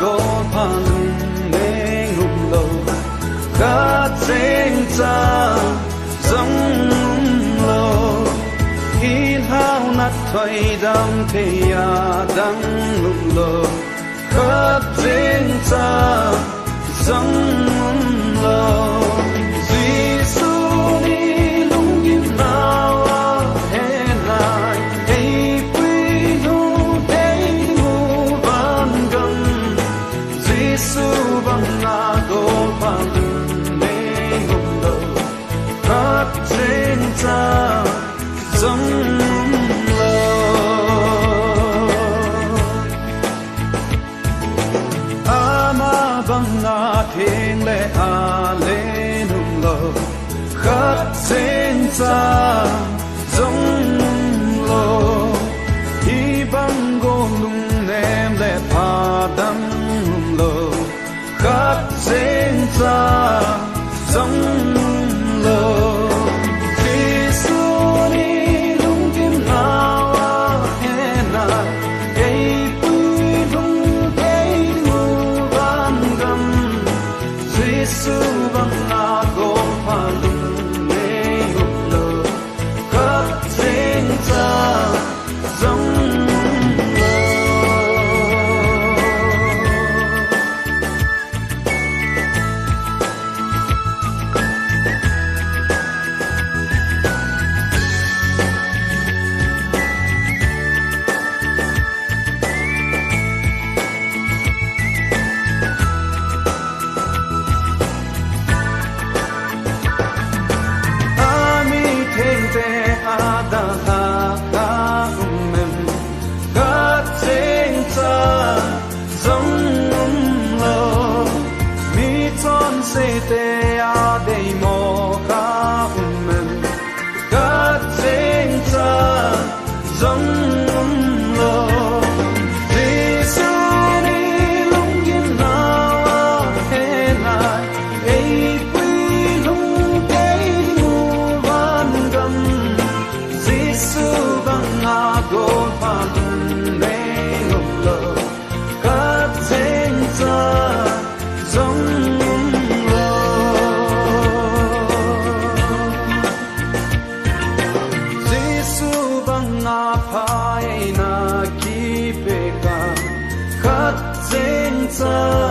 go pan ne ngum lo ka cheng cha giống lo in hao nát thoi dam the ya dang ngum lo ka cheng cha giống lo thiên lệ a lê nung lô khát sen xa giống lô hi băng gô nung nem lệ pha đâm lô khát sen xa giống lô te a dei mo ka men ka cheng cha giống lo Giêsu đi lung yin na he na ei quy lung cái ngu van gam Giêsu bang na go pa ne ngục lo ka cheng cha giống phai na ki pe ka khat chen cha